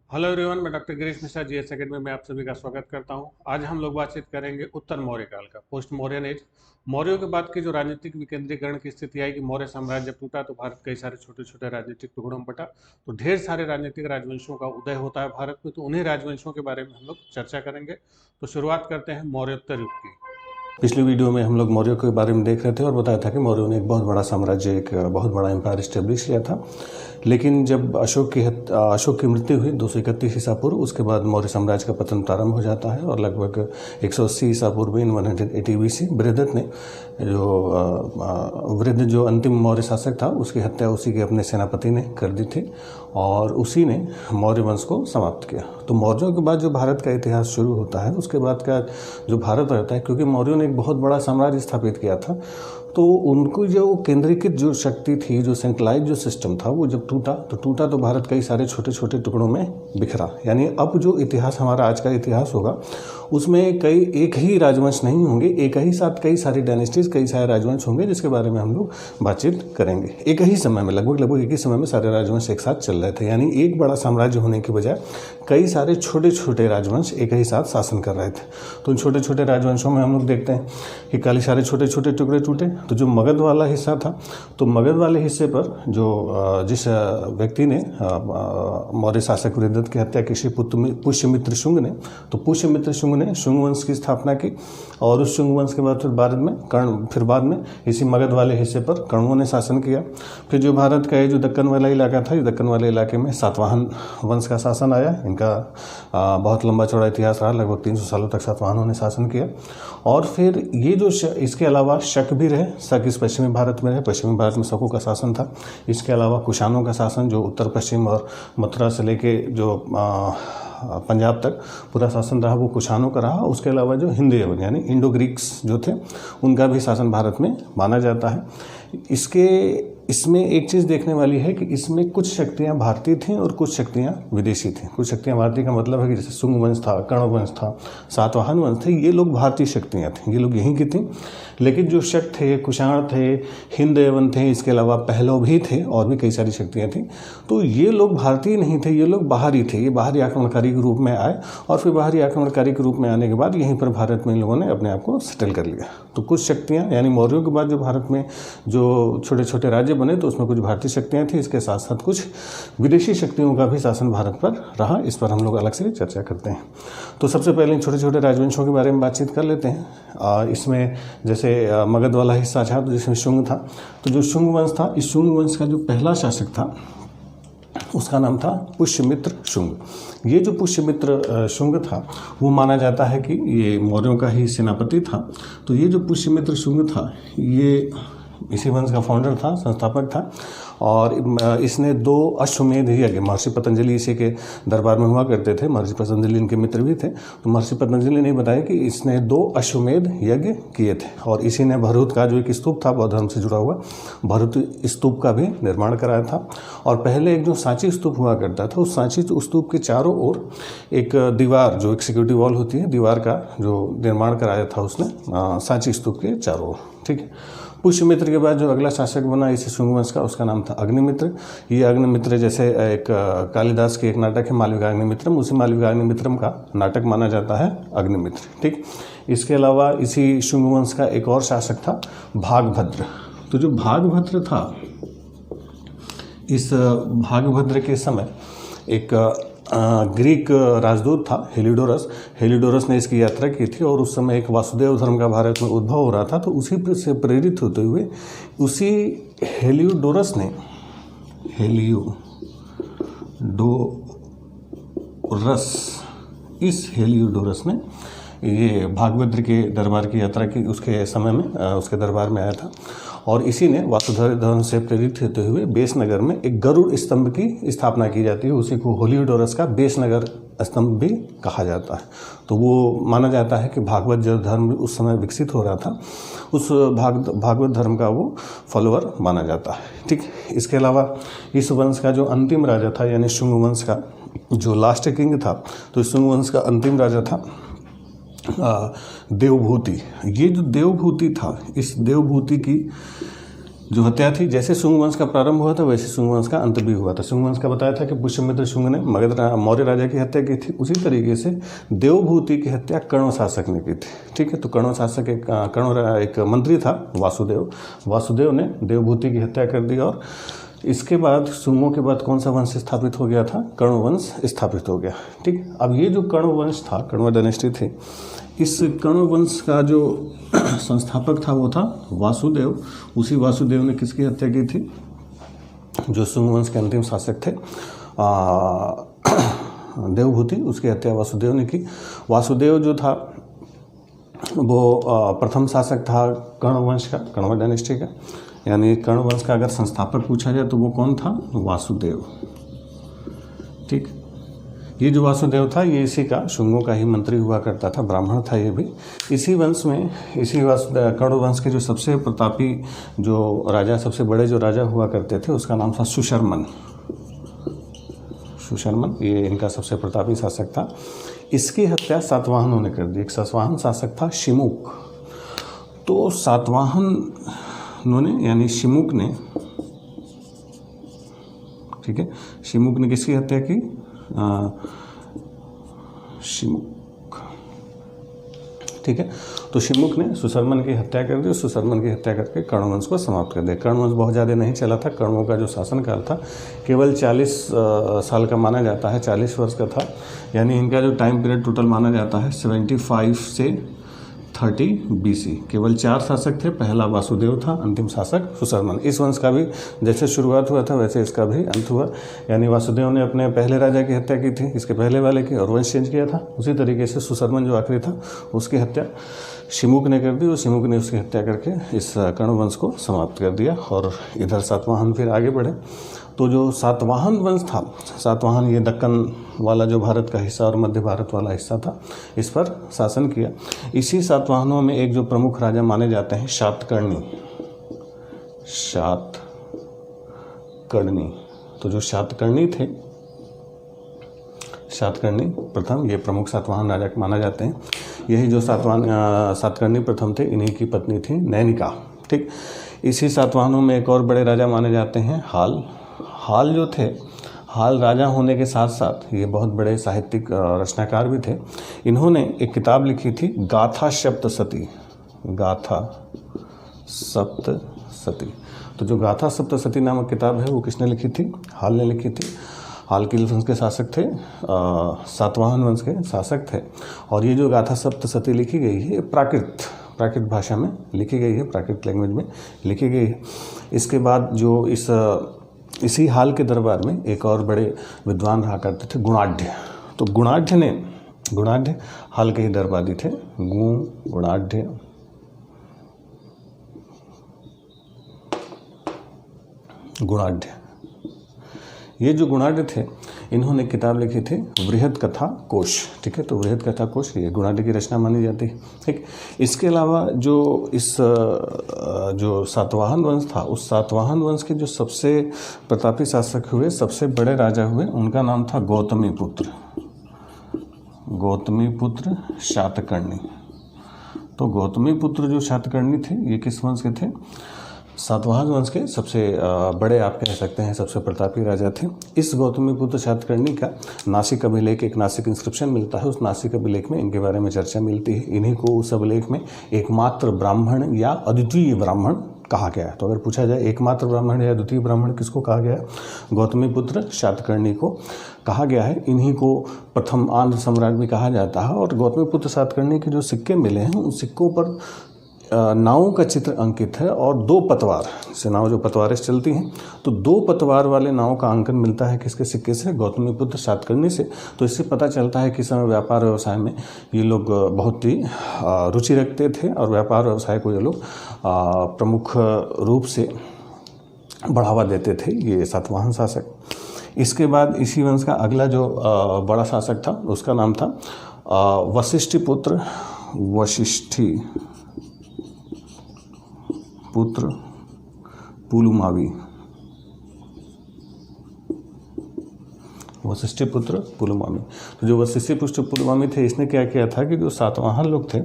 Hello everyone, मैं doctor Girish Mishra GS academy में आप सभी का स्वागत करता हूं। आज हम लोग बातचीत करेंगे उत्तर मौर्य काल का, पोस्ट मौर्यन एज। मौर्यों के बाद की जो राजनीतिक विकेंद्रीकरण की स्थिति आई कि मौर्य साम्राज्य जब टूटा तो भारत कई सारे छोटे छोटे राजनीतिक टुकड़ों में बटा, तो ढेर सारे राजनीतिक राजवंशों का उदय होता है भारत में। तो उन्हीं राजवंशों के बारे में हम लोग चर्चा करेंगे। तो शुरुआत करते हैं मौर्योत्तर युग की। पिछली वीडियो में हम लोग मौर्यों के बारे में देख रहे थे और बताया था कि मौर्यों ने एक बहुत बड़ा साम्राज्य, एक बहुत बड़ा एम्पायर इस्टेब्लिश किया था। लेकिन जब अशोक की मृत्यु हुई 231 ईसा पूर्व, उसके बाद मौर्य साम्राज्य का पतन प्रारंभ हो जाता है और लगभग 180 ईसा पूर्व इन 180 BC वृद्ध जो अंतिम मौर्य शासक था उसकी हत्या उसी के अपने सेनापति ने कर दी थी और उसी ने मौर्य वंश को समाप्त किया। तो मौर्यों के बाद जो भारत का इतिहास शुरू होता है, उसके बाद का जो भारत रहता है, क्योंकि मौर्यों ने एक बहुत बड़ा साम्राज्य स्थापित किया था, तो उनको जो केंद्रीकृत जो शक्ति थी, जो सेंट्रलाइज जो सिस्टम था, वो जब टूटा तो भारत कई सारे छोटे छोटे टुकड़ों में बिखरा। यानी अब जो इतिहास हमारा आज का इतिहास होगा उसमें एक ही राजवंश नहीं होंगे, एक ही साथ कई सारी डायनेस्टीज, कई सारे राजवंश होंगे, जिसके बारे में हम लोग बातचीत करेंगे। एक ही समय में लगभग एक ही समय में सारे राजवंश एक साथ चल रहे थे। यानी एक बड़ा साम्राज्य होने की बजाय कई सारे छोटे छोटे राजवंश एक ही साथ शासन कर रहे थे। तो उन छोटे छोटे राजवंशों में हम लोग देखते हैं कि कई सारे छोटे छोटे टुकड़े टूटे। तो जो मगध वाला हिस्सा था, तो मगध वाले हिस्से पर जिस व्यक्ति ने मौर्य शासक वृद्धत की हत्या की, पुष्यमित्र शुंग ने, तो पुष्यमित्र शुंग ने शुंग वंश की स्थापना की और उस शुंग वंश के बाद फिर बाद में इसी मगध वाले हिस्से पर कर्णों ने शासन किया। फिर जो भारत का जो दक्कन वाला इलाका था, इस दक्कन वाले इलाके में सातवाहन वंश का शासन आया। इनका बहुत लंबा चौड़ा इतिहास रहा, लगभग 300 सालों तक सातवाहनों ने शासन किया। और फिर ये जो इसके अलावा शक भी रहे, शक इस पश्चिमी भारत में रहे, पश्चिमी भारत में शकों का शासन था। इसके अलावा कुषाणों का शासन जो उत्तर पश्चिम और मथुरा से लेके जो पंजाब तक पूरा शासन रहा, वो कुषाणों का रहा। उसके अलावा जो हिंदी यानी इंडो ग्रीक्स जो थे, उनका भी शासन भारत में माना जाता है। इसमें एक चीज़ देखने वाली है कि इसमें कुछ शक्तियाँ भारतीय थीं और कुछ शक्तियाँ विदेशी थीं। कुछ शक्तियाँ भारतीय का मतलब है कि जैसे शुंग वंश था, कर्ण वंश था, सातवाहन वंश थे, ये लोग भारतीय शक्तियाँ थीं, ये लोग यहीं की थीं। लेकिन जो शक थे, कुषाण थे, हिंद एवं थे, इसके अलावा पहलव भी थे और भी कई सारी शक्तियाँ थीं। तो ये लोग भारतीय नहीं थे, ये लोग बाहरी थे। ये बाहरी आक्रमणकारी के रूप में आए और फिर बाहरी आक्रमणकारी के रूप में आने के बाद यहीं पर भारत में इन लोगों ने अपने आप को सेटल कर लिया। तो कुछ शक्तियाँ, यानी मौर्यों के बाद जो भारत में जो छोटे छोटे राज्य बने, तो उसमें कुछ भारतीय शक्तियाँ थी, इसके साथ साथ कुछ विदेशी शक्तियों का भी शासन भारत पर रहा। इस पर हम लोग अलग से चर्चा करते हैं। तो सबसे पहले छोटे छोटे राजवंशों के बारे में बातचीत कर लेते हैं। इसमें जैसे मगध वाला हिस्सा था, तो जिसमें शुंग था, तो जो शुंग वंश था, इस शुंग वंश का जो पहला शासक था उसका नाम था पुष्यमित्र शुंग। ये जो पुष्यमित्र शुंग था, वो माना जाता है कि ये मौर्यों का ही सेनापति था। तो ये जो पुष्यमित्र शुंग था, ये इसी वंश का फाउंडर था, संस्थापक था। और इसने 2 अश्वमेध यज्ञ, महर्षि पतंजलि इसी के दरबार में हुआ करते थे, महर्षि पतंजलि इनके मित्र भी थे। तो महर्षि पतंजलि ने बताया कि इसने 2 अश्वमेध यज्ञ किए थे और इसी ने भरूत का जो एक स्तूप था, बौद्ध धर्म से जुड़ा हुआ भरूत स्तूप का भी निर्माण कराया था। और पहले एक जो सांची स्तूप हुआ करता था, उस सांची स्तूप के चारों ओर एक दीवार, जो एक सिक्योरिटी वॉल होती है, दीवार का जो निर्माण कराया था उसने सांची स्तूप के चारों ओर। ठीक है। पुष्यमित्र के बाद जो अगला शासक बना इसी शुंग वंश का, उसका नाम था अग्निमित्र। ये अग्निमित्र जैसे एक कालिदास की एक नाटक है मालविकाग्निमित्रम, उसी मालविकाग्निमित्रम का नाटक माना जाता है अग्निमित्र। ठीक। इसके अलावा इसी शुंग वंश का एक और शासक था भागभद्र। तो जो भागभद्र था, इस भागभद्र के समय एक ग्रीक राजदूत था हेलिडोरस ने इसकी यात्रा की थी और उस समय एक वासुदेव धर्म का भारत में उद्भव हो रहा था। तो उसी से प्रेरित होते हुए उसी हेलिडोरस ने ये भागभद्र के दरबार की यात्रा की, उसके समय में उसके दरबार में आया था। और इसी ने वासुदेव धर्म से प्रेरित होते हुए बेसनगर में एक गरुड़ स्तंभ की स्थापना की जाती है। उसी को हेलिडोरस का बेसनगर स्तंभ भी कहा जाता है। तो वो माना जाता है कि भागवत जो धर्म उस समय विकसित हो रहा था, उस भागवत धर्म का वो फॉलोअर माना जाता है। ठीक। इसके अलावा इस वंश का जो अंतिम राजा था, यानी शुंग वंश का जो लास्ट किंग था, तो इस शुंग वंश का अंतिम राजा था देवभूति। ये जो देवभूति था, इस देवभूति की जो हत्या थी, जैसे शुंग वंश का प्रारंभ हुआ था वैसे शुंग वंश का अंत भी हुआ था। शुंग वंश का बताया था कि पुष्यमित्र शुंग ने मगध मौर्य राजा की हत्या की थी। उसी तरीके से देवभूति की हत्या कण्व शासक ने की थी। ठीक है, तो कण्व शासक एक मंत्री था वासुदेव ने देवभूति की हत्या कर दी। और इसके बाद शुंगों के बाद कौन सा वंश स्थापित हो गया था? कण्व वंश स्थापित हो गया। ठीक, अब ये जो कण्व वंश था, कण्व डायनेस्टी थी, इस कण्व वंश का जो संस्थापक था वो था वासुदेव। उसी वासुदेव ने किसकी हत्या की थी? जो शुंग वंश के अंतिम शासक थे देवभूति, उसकी हत्या वासुदेव ने की। वासुदेव जो था वो प्रथम शासक था कण्व वंश का, कण्व डायनेस्टी का। यानी कण्व वंश का अगर संस्थापक पूछा जाए तो वो कौन था? वासुदेव। ठीक, ये जो वासुदेव था ये इसी का, शुंगों का ही मंत्री हुआ करता था, ब्राह्मण था ये भी। इसी वंश में, इसी कण्व वंश के जो सबसे प्रतापी जो राजा, सबसे बड़े जो राजा हुआ करते थे उसका नाम था सुशर्मन। सुशर्मन ये इनका सबसे प्रतापी शासक था। इसकी हत्या सातवाहनों ने कर दी। एक सातवाहन शासक था शिमुक। तो सातवाहनों ने, यानी शिमुक ने, ठीक है, शिमुक ने किसकी हत्या की? शिमुक। ठीक है, तो शिमुक ने सुशर्मन की हत्या कर दी। सुशर्मन की हत्या करके कण्व वंश को समाप्त कर दिया। कण्व वंश बहुत ज़्यादा नहीं चला था। कण्वों का जो शासनकाल था केवल 40 साल का माना जाता है, 40 वर्ष का था। यानी इनका जो टाइम पीरियड टोटल माना जाता है 75 से 30 BC। केवल 4 शासक थे। पहला वासुदेव था, अंतिम शासक सुशर्मन। इस वंश का भी जैसे शुरुआत हुआ था वैसे इसका भी अंत हुआ। यानी वासुदेव ने अपने पहले राजा की हत्या की थी, इसके पहले वाले की, और वंश चेंज किया था। उसी तरीके से सुशर्मन जो आखिरी था उसकी हत्या शिमुक ने कर दी, और शिमुक ने उसकी हत्या करके इस कण्व वंश को समाप्त कर दिया। और इधर सातवाहन फिर आगे बढ़े। तो जो सातवाहन वंश था, सातवाहन ये दक्कन वाला जो भारत का हिस्सा और मध्य भारत वाला हिस्सा था, इस पर शासन किया। इसी सातवाहनों में एक जो प्रमुख राजा माने जाते हैं शातकर्णी। शातकर्णी, तो जो शातकर्णी थे, शातकर्णी प्रथम, ये प्रमुख सातवाहन राजा माना जाते हैं। यही जो सातकर्णी प्रथम थे, इन्हीं की पत्नी थी नैनिका। ठीक, इसी सातवाहनों में एक और बड़े राजा माने जाते हैं हाल। हाल जो थे, हाल राजा होने के साथ साथ ये बहुत बड़े साहित्यिक रचनाकार भी थे। इन्होंने एक किताब लिखी थी गाथा सप्तशती। गाथा सप्तशती। तो जो गाथा सप्तशती नामक किताब है वो किसने लिखी थी? हाल ने लिखी थी। हाल किल वंश के शासक थे, सातवाहन वंश के शासक थे। और ये जो गाथा सप्तशती लिखी गई है प्राकृत भाषा में लिखी गई है, प्राकृत लैंग्वेज में लिखी गई है। इसके बाद जो इसी हाल के दरबार में एक और बड़े विद्वान रहा करते थे, गुणाढ़। तो गुणाढ़ हाल के ही दरबारी थे। गुणाढ़ ये जो गुणाढ़ थे, इन्होंने किताब लिखी थी वृहद कथा कोश। ठीक है, तो वृहद कथा कोश ये गुणाढ़ की रचना मानी जाती है। ठीक, इसके अलावा जो सातवाहन वंश था, उस सातवाहन वंश के जो सबसे प्रतापी शासक हुए, सबसे बड़े राजा हुए, उनका नाम था गौतमीपुत्र शातकर्णी। तो गौतमीपुत्र जो शातकर्णी थे, ये किस वंश के थे? सातवाहन वंश के सबसे बड़े, आप कह सकते हैं सबसे प्रतापी राजा थे। इस गौतमीपुत्र शातकर्णी का नासिक अभिलेख, एक नासिक इंस्क्रिप्शन मिलता है। उस नासिक अभिलेख में इनके बारे में चर्चा मिलती है। इन्हीं को उस अभिलेख में एकमात्र ब्राह्मण या अद्वितीय ब्राह्मण कहा गया है। तो अगर पूछा जाए एकमात्र ब्राह्मण या द्वितीय ब्राह्मण किसको कहा गया है? गौतमीपुत्र शातकर्णी को कहा गया है। इन्हीं को प्रथम आंध्र सम्राट भी कहा जाता है। और गौतमीपुत्र शातकर्णी के जो सिक्के मिले हैं, उन सिक्कों पर नावों का चित्र अंकित है और 2 पतवार, जैसे नाव जो पतवारें चलती हैं, तो 2 पतवार वाले नाव का अंकन मिलता है किसके सिक्के से? गौतमीपुत्र शातकर्णी से। तो इससे पता चलता है कि इस समय व्यापार व्यवसाय में ये लोग बहुत ही रुचि रखते थे और व्यापार व्यवसाय को ये लोग प्रमुख रूप से बढ़ावा देते थे, ये सातवाहन शासक। इसके बाद इसी वंश का अगला जो बड़ा शासक था, उसका नाम था वशिष्ठिपुत्र पुलुमावी। वशिष्ठिपुत्र पुलुमावी। तो जो वशिष्ठिपुत्र पुलुमावी थे, इसने क्या किया था कि जो सातवाहन लोग थे,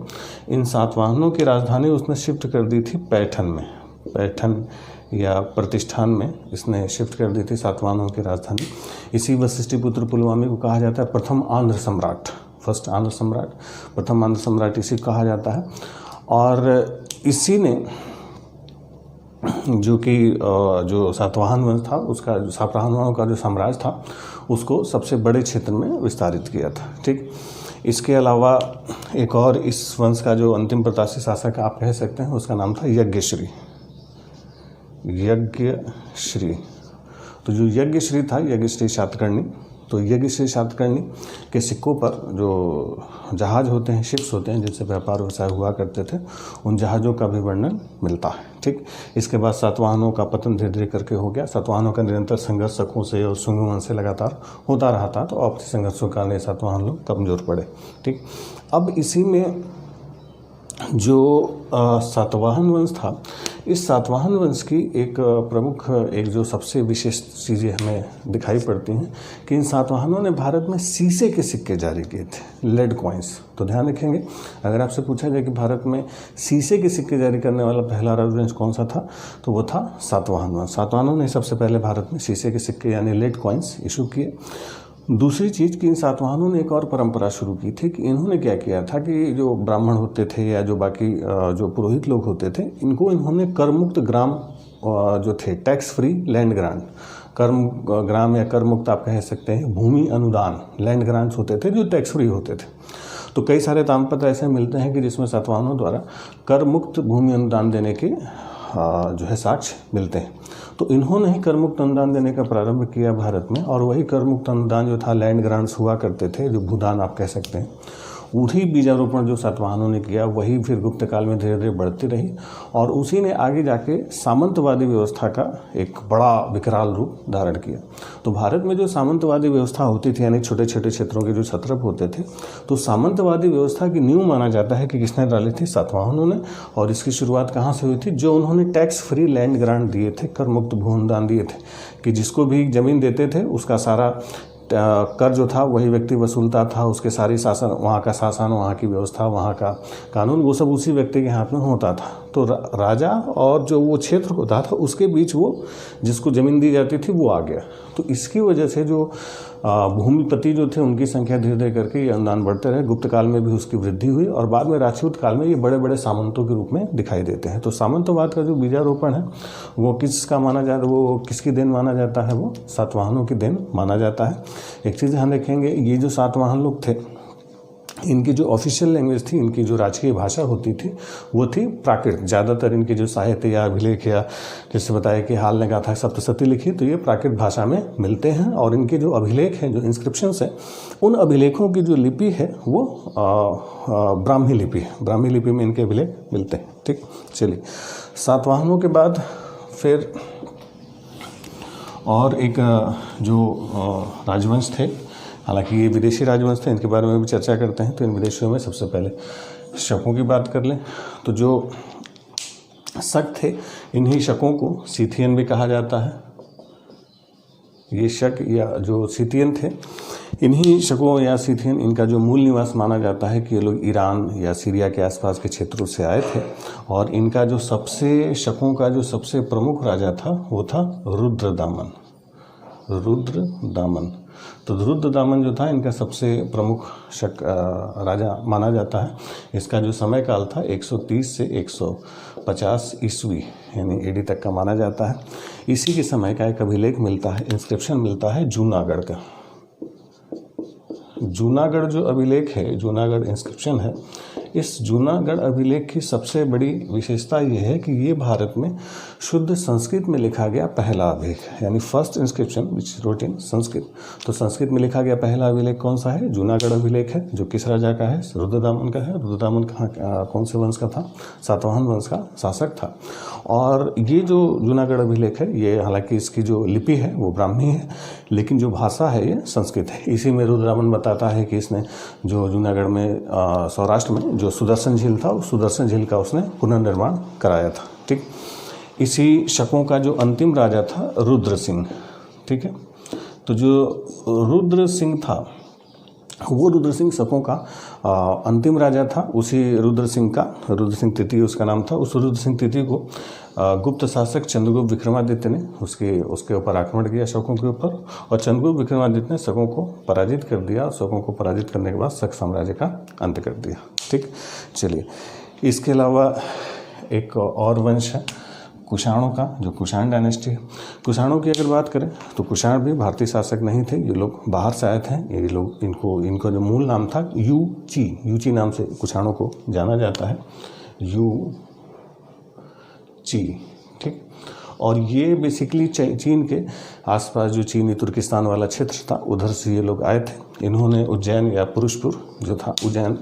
इन सातवाहनों की राजधानी उसने शिफ्ट कर दी थी पैठन में। पैठन या प्रतिष्ठान में इसने शिफ्ट कर दी थी सातवाहनों की राजधानी। इसी वशिष्ठिपुत्र पुलवामी को कहा जाता है प्रथम आंध्र सम्राट, फर्स्ट आंध्र सम्राट, प्रथम आंध्र सम्राट इसी को कहा जाता है। और इसी ने जो कि जो सातवाहन वंश था उसका, जो सातवाहनों का जो साम्राज्य था उसको सबसे बड़े क्षेत्र में विस्तारित किया था। ठीक, इसके अलावा एक और इस वंश का जो अंतिम प्रतापी शासक आप कह सकते हैं उसका नाम था यज्ञश्री। यज्ञश्री, तो जो यज्ञश्री था, यज्ञश्री सातकर्णी, तो यज्ञश्री सातकर्णी के सिक्कों पर जो जहाज होते हैं, शिप्स होते हैं जिनसे व्यापार व्यवसाय हुआ करते थे, उन जहाज़ों का भी वर्णन मिलता है। ठीक, इसके बाद सातवाहनों का पतन धीरे धीरे करके हो गया। सातवाहनों का निरंतर संघर्ष शकों से और शुंग वंश से लगातार होता रहा था, तो आपसी संघर्षों के कारण सातवाहन लोग कमज़ोर पड़े। ठीक, अब इसी में जो सातवाहन वंश था, इस सातवाहन वंश की एक प्रमुख, एक जो सबसे विशेष चीज़ें हमें दिखाई पड़ती हैं कि इन सातवाहनों ने भारत में शीशे के सिक्के जारी किए थे, लेड कॉइन्स। तो ध्यान रखेंगे, अगर आपसे पूछा जाए कि भारत में शीशे के सिक्के जारी करने वाला पहला राजवंश कौन सा था, तो वो था सातवाहन वंश। सातवाहनों ने सबसे पहले भारत में शीशे के सिक्के यानी लेड कॉइन्स इशू किए। दूसरी चीज़ कि इन सातवाहनों ने एक और परंपरा शुरू की थी कि इन्होंने क्या किया था कि जो ब्राह्मण होते थे या जो बाकी जो पुरोहित लोग होते थे, इनको इन्होंने करमुक्त ग्राम जो थे, टैक्स फ्री लैंड ग्रांट, कर्म ग्राम या कर मुक्त आप कह सकते हैं, भूमि अनुदान, लैंड ग्रांट्स होते थे जो टैक्स फ्री होते थे। तो कई सारे ताम्रपत्र ऐसे मिलते हैं कि जिसमें सातवाहनों द्वारा कर मुक्त भूमि अनुदान देने के जो है साक्ष्य मिलते हैं। तो इन्होंने ही कर मुक्त अनुदान देने का प्रारंभ किया भारत में, और वही कर मुक्त अनुदान जो था, लैंड ग्रांट्स हुआ करते थे, जो भूदान आप कह सकते हैं, वही बीजारोपण जो सातवाहनों ने किया वही फिर गुप्त काल में धीरे धीरे बढ़ती रही, और उसी ने आगे जाके सामंतवादी व्यवस्था का एक बड़ा विकराल रूप धारण किया। तो भारत में जो सामंतवादी व्यवस्था होती थी, यानी छोटे छोटे क्षेत्रों के जो छत्रप होते थे, तो सामंतवादी व्यवस्था की नींव माना जाता है कि किसने डाली थी, सातवाहनों ने। और इसकी शुरुआत कहाँ से हुई थी, जो उन्होंने टैक्स फ्री लैंड ग्रांट दिए थे, कर मुक्त भू अनुदान दिए थे, कि जिसको भी जमीन देते थे उसका सारा कर जो था वही व्यक्ति वसूलता था, उसके सारी शासन, वहाँ का शासन, वहाँ की व्यवस्था, वहाँ का कानून, वो सब उसी व्यक्ति के हाथ में होता था। तो राजा और जो वो क्षेत्र होता था उसके बीच वो जिसको ज़मीन दी जाती थी वो आ गया। तो इसकी वजह से जो भूमिपति जो थे उनकी संख्या धीरे धीरे करके ये अनुदान बढ़ते रहे। गुप्त काल में भी उसकी वृद्धि हुई, और बाद में राजपूत काल में ये बड़े बड़े सामंतों के रूप में दिखाई देते हैं। तो सामंतवाद का जो बीजारोपण है वो किसका माना जाता है, वो किसकी देन माना जाता है, वो सातवाहनों की देन माना जाता है। एक चीज़ ध्यान रखेंगे, ये जो सातवाहन लोग थे, इनकी जो ऑफिशियल लैंग्वेज थी, इनकी जो राजकीय भाषा होती थी वो थी प्राकृत। ज़्यादातर इनके जो साहित्य या अभिलेख, या जैसे बताया कि हाल ने कहा था सप्तशती लिखी, तो ये प्राकृत भाषा में मिलते हैं। और इनके जो अभिलेख हैं, जो इंस्क्रिप्शंस हैं, उन अभिलेखों की जो लिपि है वो ब्राह्मी लिपि है। ब्राह्मी लिपि में इनके अभिलेख मिलते हैं। ठीक, चलिए, सातवाहनों के बाद फिर और एक जो राजवंश थे, हालांकि ये विदेशी राजवंश थे, इनके बारे में भी चर्चा करते हैं। तो इन विदेशियों में सबसे पहले शकों की बात कर लें, तो जो शक थे, इन्हीं शकों को सीथियन भी कहा जाता है। ये शक या जो सीथियन थे, इन्हीं शकों या सीथियन, इनका जो मूल निवास माना जाता है कि ये लोग ईरान या सीरिया के आसपास के क्षेत्रों से आए थे। और इनका जो सबसे, शकों का जो सबसे प्रमुख राजा था वो था रुद्रदामन। रुद्रदामन, तो रुद्रदामन जो था इनका सबसे प्रमुख शक राजा माना जाता है। इसका जो समय काल था 130 से 150 ईस्वी यानी एडी तक का माना जाता है। इसी के समय का एक अभिलेख मिलता है, इंस्क्रिप्शन मिलता है जूनागढ़ का। जूनागढ़ जो अभिलेख है, जूनागढ़ इंस्क्रिप्शन है, इस जूनागढ़ अभिलेख की सबसे बड़ी विशेषता ये है कि ये भारत में शुद्ध संस्कृत में लिखा गया पहला अभिलेख, यानी first inscription which wrote in Sanskrit. तो संस्कृत में लिखा गया पहला अभिलेख कौन सा है? जूनागढ़ अभिलेख है, जो किस राजा का है? रुद्रदामन का है। रुद्रदामन कौन से वंश का था? सातवाहन वंश का शासक था। और ये जो जूनागढ़ अभिलेख है, ये हालांकि इसकी जो लिपि है वो ब्राह्मी है, लेकिन जो भाषा है ये संस्कृत है। इसी में रुद्रदामन बताता है कि इसने जो जूनागढ़ में सौराष्ट्र में जो सुदर्शन झील था, उस सुदर्शन झील का उसने पुनर्निर्माण कराया था। ठीक, इसी शकों का जो अंतिम राजा था रुद्र सिंह। ठीक है, तो जो रुद्र सिंह था वो रुद्र सिंह शकों का अंतिम राजा था। उसी रुद्र सिंह तृतीय उसका नाम था। उस रुद्र सिंह तृतीय को गुप्त शासक चंद्रगुप्त विक्रमादित्य ने उसके ऊपर आक्रमण किया, शकों के ऊपर, और चंद्रगुप्त विक्रमादित्य ने शकों को पराजित कर दिया। शकों को पराजित करने के बाद शक साम्राज्य का अंत कर दिया। ठीक, चलिए इसके अलावा एक और वंश है कुषाणों का, जो कुषाण डायनेस्टी है। कुषाणों की अगर बात करें तो कुषाण भी भारतीय शासक नहीं थे, ये लोग बाहर से आए थे। ये लोग इनका जो मूल नाम था यूची नाम से कुषाणों को जाना जाता है, यूची। ठीक, और ये बेसिकली चीन के आसपास जो चीनी तुर्किस्तान वाला क्षेत्र था उधर से ये लोग आए थे। इन्होंने उज्जैन या पुरुषपुर जो था,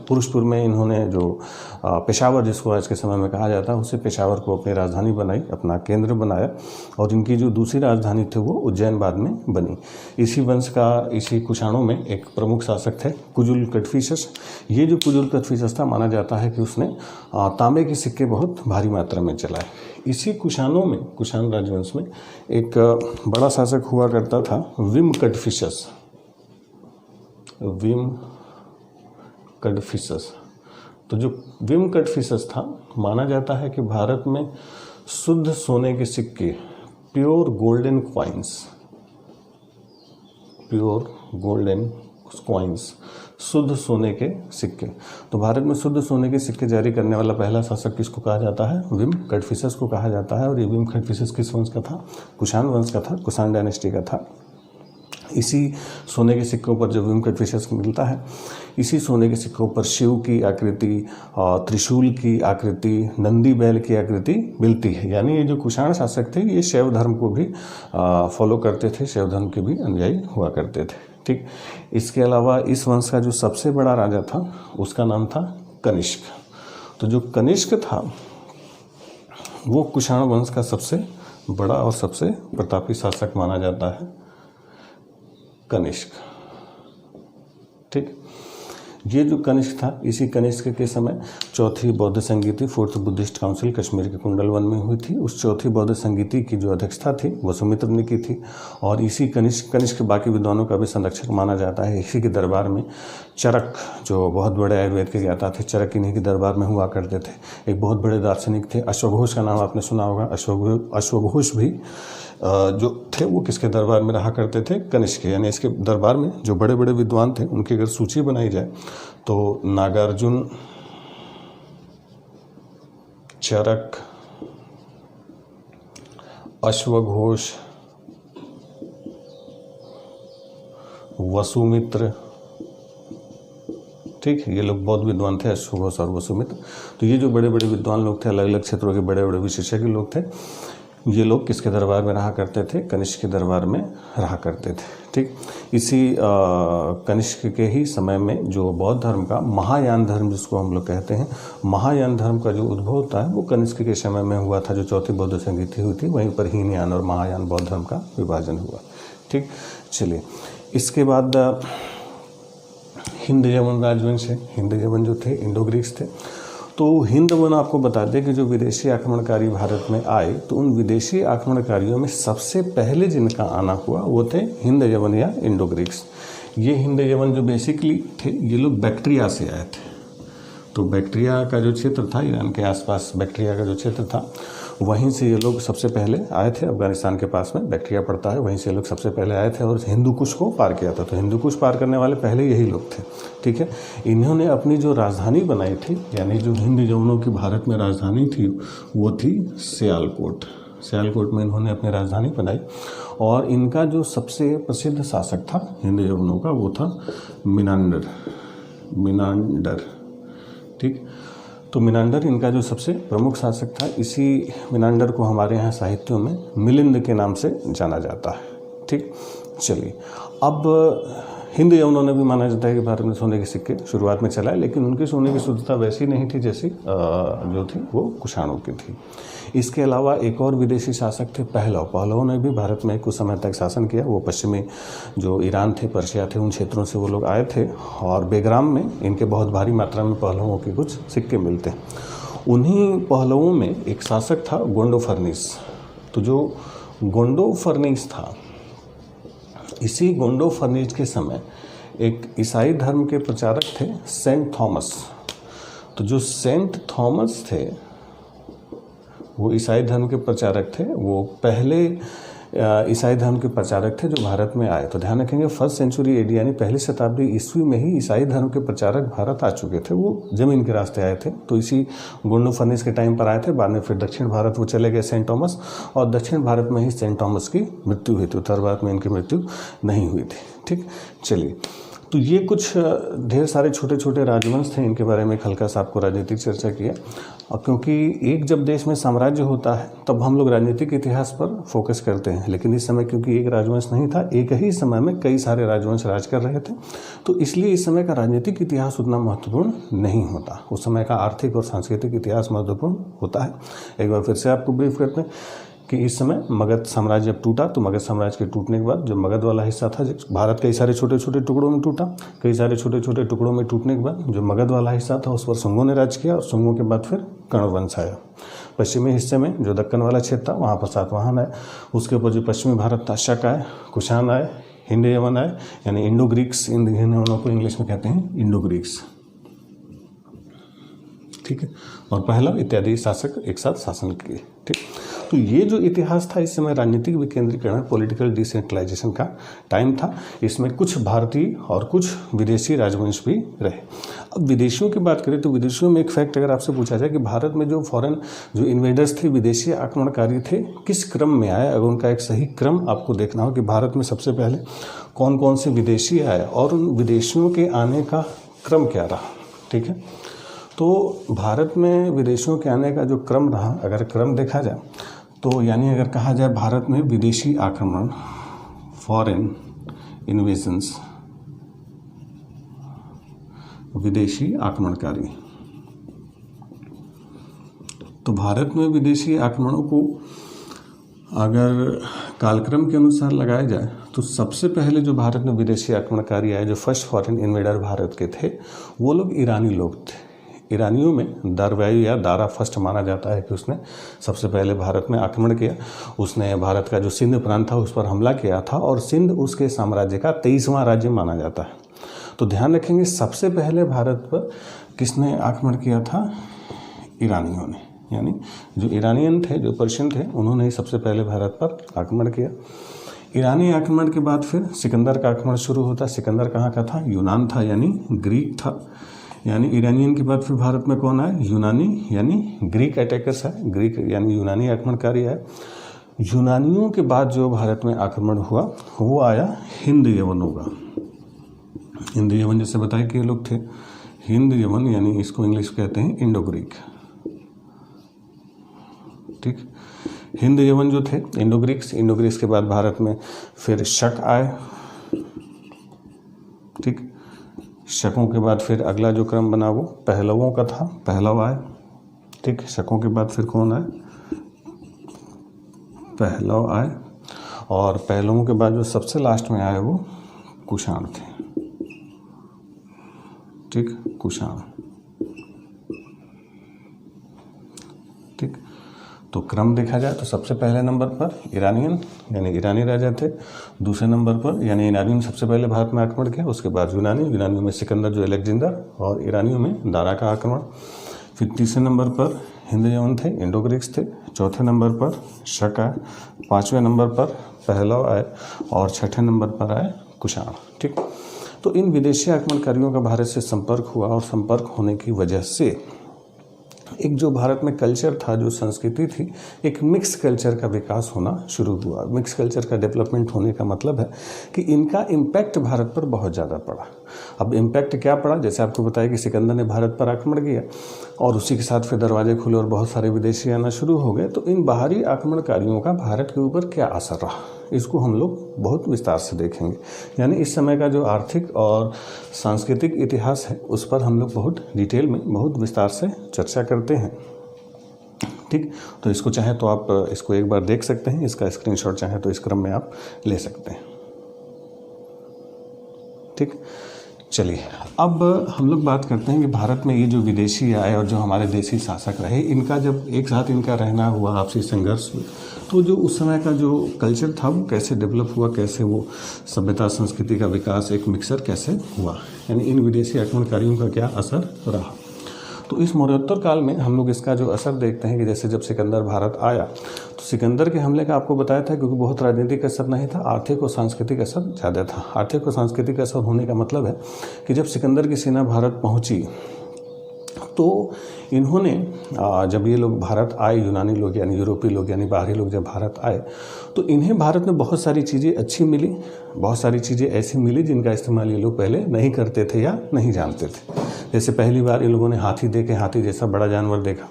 पुरुषपुर में इन्होंने जो पेशावर जिसको आज के समय में कहा जाता है, उसे पेशावर को अपनी राजधानी बनाई, अपना केंद्र बनाया, और इनकी जो दूसरी राजधानी थी वो उज्जैन बाद में बनी। इसी वंश का, इसी कुषाणों में एक प्रमुख शासक थे कुजुल कडफिसस। ये जो कुजुल कडफिसस था, माना जाता है कि उसने तांबे के सिक्के बहुत भारी मात्रा में चलाए। इसी कुषाणों में, कुषाण राजवंश में एक बड़ा शासक हुआ करता था विम कडफिसस। तो जो विम कडफिसस था, माना जाता है कि भारत में शुद्ध सोने के सिक्के, प्योर गोल्डन कॉइन्स, शुद्ध सोने के सिक्के। तो भारत में शुद्ध सोने के सिक्के जारी करने वाला पहला शासक किसको कहा जाता है? विम कडफिसस को कहा जाता है। और ये विम कडफिसस किस वंश का था? कुषाण वंश का था, कुषाण डायनेस्टी का था। इसी सोने के सिक्कों पर जब विम कडफिसस मिलता है, इसी सोने के सिक्कों पर शिव की आकृति, त्रिशूल की आकृति, नंदी बैल की आकृति मिलती है। यानी ये जो कुषाण शासक थे ये शैव धर्म को भी फॉलो करते थे, शैव धर्म के भी अनुयायी हुआ करते थे। ठीक, इसके अलावा इस वंश का जो सबसे बड़ा राजा था उसका नाम था कनिष्क। तो जो कनिष्क था वो कुषाण वंश का सबसे बड़ा और सबसे प्रतापी शासक माना जाता है, कनिष्क। ठीक, ये जो कनिष्क था, इसी कनिष्क के समय चौथी बौद्ध संगीति, फोर्थ बुद्धिस्ट काउंसिल कश्मीर के कुंडलवन में हुई थी। उस चौथी बौद्ध संगीति की जो अध्यक्षता थी वसुमित्र ने की थी। और इसी कनिष्क बाकी विद्वानों का भी संरक्षक माना जाता है। इसी के दरबार में चरक, जो बहुत बड़े आयुर्वेद के ज्ञाता थे, चरक इन्हीं के दरबार में हुआ करते थे। एक बहुत बड़े दार्शनिक थे, अश्वघोष का नाम आपने सुना होगा। अश्वघोष भी जो थे वो किसके दरबार में रहा करते थे? कनिष्क के। यानी इसके दरबार में जो बड़े बड़े विद्वान थे उनकी अगर सूची बनाई जाए तो नागार्जुन, चरक, अश्वघोष, वसुमित्र, ठीक, ये लोग बौद्ध विद्वान थे, अश्वघोष और वसुमित्र। तो ये जो बड़े बड़े विद्वान लोग थे, अलग अलग क्षेत्रों के बड़े बड़े विशेषज्ञ लोग थे, ये लोग किसके दरबार में रहा करते थे? कनिष्क के दरबार में रहा करते थे। ठीक, इसी कनिष्क के ही समय में जो बौद्ध धर्म का महायान धर्म जिसको हम लोग कहते हैं, महायान धर्म का जो उद्भव होता है वो कनिष्क के समय में हुआ था। जो चौथी बौद्ध संगीति हुई थी वहीं पर हीनयान और महायान बौद्ध धर्म का विभाजन हुआ। ठीक, चलिए इसके बाद हिंद यवन राजवंश है। हिंद यवन जो थे इंडो ग्रीक्स थे। तो हिंद वन आपको बता दें कि जो विदेशी आक्रमणकारी भारत में आए, तो उन विदेशी आक्रमणकारियों में सबसे पहले जिनका आना हुआ वो थे हिंद यवन या इंडो ग्रीक्स। ये हिंद यवन जो बेसिकली थे, ये लोग बैक्ट्रिया से आए थे। तो बैक्ट्रिया का जो क्षेत्र था, ईरान के आसपास बैक्ट्रिया का जो क्षेत्र था, वहीं से ये लोग सबसे पहले आए थे। अफगानिस्तान के पास में बैक्ट्रिया पड़ता है, वहीं से लोग सबसे पहले आए थे और हिंदू कुश को पार किया था। तो हिंदू कुश पार करने वाले पहले यही लोग थे। ठीक है, इन्होंने अपनी जो राजधानी बनाई थी, यानी जो हिंद यवनों की भारत में राजधानी थी वो थी सियालकोट। सियालकोट में इन्होंने अपनी राजधानी बनाई। और इनका जो सबसे प्रसिद्ध शासक था हिंद यवनों का वो था मिनांडर। ठीक, तो मिनांडर इनका जो सबसे प्रमुख शासक था। इसी मिनांडर को हमारे यहाँ साहित्यों में मिलिंद के नाम से जाना जाता है। ठीक, चलिए अब हिंद यवनों ने भी माना जाता है कि भारत में सोने के सिक्के शुरुआत में चलाए, लेकिन उनकी सोने की शुद्धता वैसी नहीं थी जैसी जो थी वो कुषाणों की थी। इसके अलावा एक और विदेशी शासक थे पहलव। पहलवों ने भी भारत में कुछ समय तक शासन किया। वो पश्चिमी जो ईरान थे, पर्शिया थे, उन क्षेत्रों से वो लोग आए थे। और बेग्राम में इनके बहुत भारी मात्रा में पहलवों के कुछ सिक्के मिलते हैं। उन्हीं पहलवों में एक शासक था गोंडोफर्निस। तो जो गोंडोफर्निस था, इसी गोंडोफर्निस के समय एक ईसाई धर्म के प्रचारक थे सेंट थॉमस। तो जो सेंट थॉमस थे वो ईसाई धर्म के प्रचारक थे, वो पहले ईसाई धर्म के प्रचारक थे जो भारत में आए। तो ध्यान रखेंगे 1st सेंचुरी AD यानी पहली शताब्दी ईस्वी में ही ईसाई धर्म के प्रचारक भारत आ चुके थे। वो जमीन के रास्ते आए थे, तो इसी गुंडू फर्नेस के टाइम पर आए थे। बाद में फिर दक्षिण भारत वो चले गए सेंट थॉमस, और दक्षिण भारत में ही सेंट थॉमस की मृत्यु हुई थी, उत्तर भारत में इनकी मृत्यु नहीं हुई थी। ठीक, चलिए, तो ये कुछ ढेर सारे छोटे छोटे राजवंश थे, इनके बारे में एक हल्का सा आपको राजनीतिक चर्चा किया। और क्योंकि एक जब देश में साम्राज्य होता है तब हम लोग राजनीतिक इतिहास पर फोकस करते हैं, लेकिन इस समय क्योंकि एक राजवंश नहीं था, एक ही समय में कई सारे राजवंश राज कर रहे थे, तो इसलिए इस समय का राजनीतिक इतिहास उतना महत्वपूर्ण नहीं होता। उस समय का आर्थिक और सांस्कृतिक इतिहास महत्वपूर्ण होता है। एक बार फिर से आपको ब्रीफ करते हैं कि इस समय मगध साम्राज्य जब टूटा, तो मगध साम्राज्य के टूटने के बाद जो मगध वाला हिस्सा था, भारत कई सारे छोटे छोटे टुकड़ों में टूटा, कई सारे छोटे छोटे टुकड़ों में टूटने के बाद जो मगध वाला हिस्सा था उस पर शुंगों ने राज किया, और शुंगों के बाद फिर कर्ण वंश आया। पश्चिमी हिस्से में जो दक्कन वाला क्षेत्र था वहाँ पर सातवाहन आए, उसके ऊपर जो पश्चिमी भारत था शक आए, कुषाण आए, हिंद यवन आए, यानी इंडो ग्रीक्स, इन यवनों को इंग्लिश में कहते हैं इंडो ग्रीक्स। ठीक है, और पहला इत्यादि शासक एक साथ शासन किए। ठीक, तो ये जो इतिहास था इस समय राजनीतिक विकेंद्रीकरण, पॉलिटिकल डिसेंट्रलाइजेशन का टाइम था। इसमें कुछ भारतीय और कुछ विदेशी राजवंश भी रहे। अब विदेशियों की बात करें तो विदेशियों में एक फैक्ट अगर आपसे पूछा जाए कि भारत में जो फॉरेन जो इन्वेडर्स थे, विदेशी आक्रमणकारी थे, किस क्रम में आए, अगर उनका एक सही क्रम आपको देखना हो कि भारत में सबसे पहले कौन कौन से विदेशी आए और उन विदेशियों के आने का क्रम क्या रहा। ठीक है, तो भारत में विदेशियों के आने का जो क्रम रहा, अगर क्रम देखा जाए तो यानी अगर कहा जाए भारत में विदेशी आक्रमण, फॉरेन इन्वेजन्स, विदेशी आक्रमणकारी, तो भारत में विदेशी आक्रमणों को अगर कालक्रम के अनुसार लगाया जाए तो सबसे पहले जो भारत में विदेशी आक्रमणकारी आए, जो फर्स्ट फॉरेन इन्वेडर भारत के थे, वो लोग ईरानी लोग थे। ईरानियों में दारवायु या दारा फर्स्ट माना जाता है कि उसने सबसे पहले भारत में आक्रमण किया। उसने भारत का जो सिंध प्रांत था उस पर हमला किया था, और सिंध उसके साम्राज्य का 23वां राज्य माना जाता है। तो ध्यान रखेंगे सबसे पहले भारत पर किसने आक्रमण किया था? ईरानियों ने, यानी जो ईरानियन थे, जो पर्शियन थे, उन्होंने ही सबसे पहले भारत पर आक्रमण किया। ईरानी आक्रमण के बाद फिर सिकंदर का आक्रमण शुरू होता। सिकंदर कहाँ का था? यूनान था, यानी ग्रीक था। यानी ईरानियन के बाद फिर भारत में कौन आए? यूनानी, यानी ग्रीक अटैकर्स आए, ग्रीक यानी यूनानी आक्रमणकारी आए। यूनानियों के बाद जो भारत में आक्रमण हुआ वो आया हिंद यवनों का। हिंद यवन जैसे बताए कि ये लोग थे हिंद यवन, यानी इसको इंग्लिश कहते हैं इंडो ग्रीक। ठीक, हिंद यवन जो थे इंडो ग्रीक्स, इंडो ग्रीक्स के बाद भारत में फिर शक आए। ठीक, शकों के बाद फिर अगला जो क्रम बना वो पहलवों का था, पहलव आए। ठीक, शकों के बाद फिर कौन आए? पहलव आए, और पहलवों के बाद जो सबसे लास्ट में आए वो कुषाण थे। ठीक, कुषाण। ठीक, तो क्रम देखा जाए तो सबसे पहले नंबर पर ईरानियन, यानी ईरानी राजा थे। दूसरे नंबर पर यानी ईरानियों सबसे पहले भारत में आक्रमण किया, उसके बाद यूनानियों में सिकंदर जो अलेक्जेंडर, और ईरानियों में दारा का आक्रमण। फिर तीसरे नंबर पर हिंद यवन थे, इंडो ग्रीक्स थे। चौथे नंबर पर शक आए, पाँचवें नंबर पर पहलव आए, और छठे नंबर पर आए कुषाण। ठीक, तो इन विदेशी आक्रमणकारियों का भारत से संपर्क हुआ, और संपर्क होने की वजह से एक जो भारत में कल्चर था, जो संस्कृति थी, एक मिक्स कल्चर का विकास होना शुरू हुआ। मिक्स कल्चर का डेवलपमेंट होने का मतलब है कि इनका इम्पैक्ट भारत पर बहुत ज़्यादा पड़ा। अब इम्पैक्ट क्या पड़ा? जैसे आपको बताया कि सिकंदर ने भारत पर आक्रमण किया, और उसी के साथ फिर दरवाजे खुले और बहुत सारे विदेशी आना शुरू हो गए। तो इन बाहरी आक्रमणकारियों का भारत के ऊपर क्या असर रहा, इसको हम लोग बहुत विस्तार से देखेंगे। यानी इस समय का जो आर्थिक और सांस्कृतिक इतिहास है उस पर हम लोग बहुत डिटेल में, बहुत विस्तार से चर्चा करते हैं। ठीक, तो इसको चाहे तो आप इसको एक बार देख सकते हैं, इसका स्क्रीनशॉट चाहे तो इस क्रम में आप ले सकते हैं। ठीक, चलिए अब हम लोग बात करते हैं कि भारत में ये जो विदेशी आए और जो हमारे देशी शासक रहे, इनका जब एक साथ इनका रहना हुआ, आपसी संघर्ष हुआ, तो जो उस समय का जो कल्चर था वो कैसे डेवलप हुआ, कैसे वो सभ्यता संस्कृति का विकास, एक मिक्सर कैसे हुआ, यानी इन विदेशी आक्रमणकारियों का क्या असर रहा। तो इस मौर्योत्तर काल में हम लोग इसका जो असर देखते हैं कि जैसे जब सिकंदर भारत आया तो सिकंदर के हमले का आपको बताया था, क्योंकि बहुत राजनीतिक असर नहीं था, आर्थिक और सांस्कृतिक असर ज़्यादा था। आर्थिक और सांस्कृतिक असर होने का मतलब है कि जब सिकंदर की सेना भारत पहुंची तो इन्होंने जब ये लोग भारत आए, यूनानी लोग यानी यूरोपीय लोग यानी बाहरी लोग जब भारत आए तो इन्हें भारत में बहुत सारी चीज़ें अच्छी मिली, बहुत सारी चीज़ें ऐसी मिली जिनका इस्तेमाल ये लोग पहले नहीं करते थे या नहीं जानते थे। जैसे पहली बार इन लोगों ने हाथी देखे, हाथी जैसा बड़ा जानवर देखा,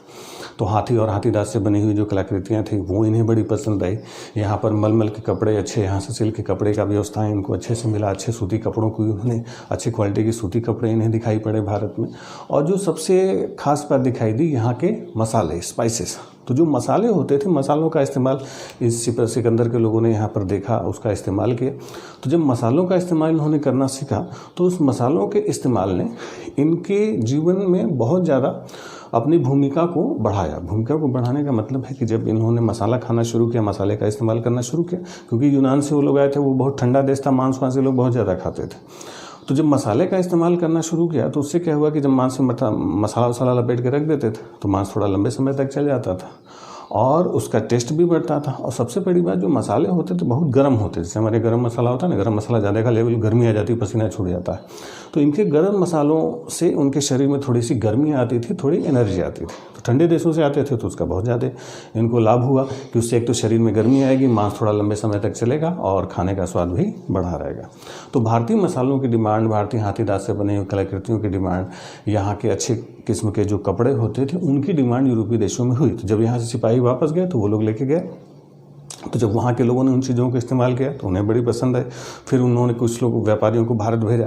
तो हाथी और हाथीदांत से बनी हुई जो कलाकृतियाँ थी वो इन्हें बड़ी पसंद आई। यहाँ पर मलमल के कपड़े अच्छे, यहाँ से सिल्क के कपड़े का व्यवस्था इनको अच्छे से मिला, अच्छे सूती कपड़ों को उन्होंने अच्छी क्वालिटी की सूती कपड़े इन्हें दिखाई पड़े भारत में। और जो सबसे खास बात दिखाई दी यहाँ के मसाले, स्पाइसेस। तो जो मसाले होते थे, मसालों का इस्तेमाल इस सिकंदर के लोगों ने यहाँ पर देखा, उसका इस्तेमाल किया। तो जब मसालों का इस्तेमाल इन्होंने करना सीखा तो उस मसालों के इस्तेमाल ने इनके जीवन में बहुत ज़्यादा अपनी भूमिका को बढ़ाया। भूमिका को बढ़ाने का मतलब है कि जब इन्होंने मसाला खाना शुरू किया, मसाले का इस्तेमाल करना शुरू किया, क्योंकि यूनान से वो लोग आए थे, वो बहुत ठंडा देश था, मांस वांस लोग बहुत ज़्यादा खाते थे। तो जब मसाले का इस्तेमाल करना शुरू किया तो उससे क्या हुआ कि जब मांस में मसाला वसाला लपेट के रख देते थे तो मांस थोड़ा लंबे समय तक चल जाता था और उसका टेस्ट भी बढ़ता था। और सबसे बड़ी बात, जो मसाले होते थे बहुत गर्म होते, जैसे हमारे गरम मसाला होता है ना, गरम मसाला ज़्यादा का लेवल गर्मी आ जाती है, पसीना छूट जाता है। तो इनके गर्म मसालों से उनके शरीर में थोड़ी सी गर्मी आती थी, थोड़ी एनर्जी आती थी। तो ठंडे देशों से आते थे तो उसका बहुत ज़्यादा इनको लाभ हुआ कि उससे एक तो शरीर में गर्मी आएगी, मांस थोड़ा लंबे समय तक चलेगा और खाने का स्वाद भी बढ़ा रहेगा। तो भारतीय मसालों की डिमांड, भारतीय हाथीदांत से बने हुए कलाकृतियों की डिमांड, यहाँ के अच्छे किस्म के जो कपड़े होते थे उनकी डिमांड यूरोपीय देशों में हुई। तो जब यहाँ से सिपाही वापस गए तो वो लोग लेके गए। तो जब वहाँ के लोगों ने उन चीज़ों का इस्तेमाल किया तो उन्हें बड़ी पसंद आई। फिर उन्होंने कुछ लोग व्यापारियों को भारत भेजा,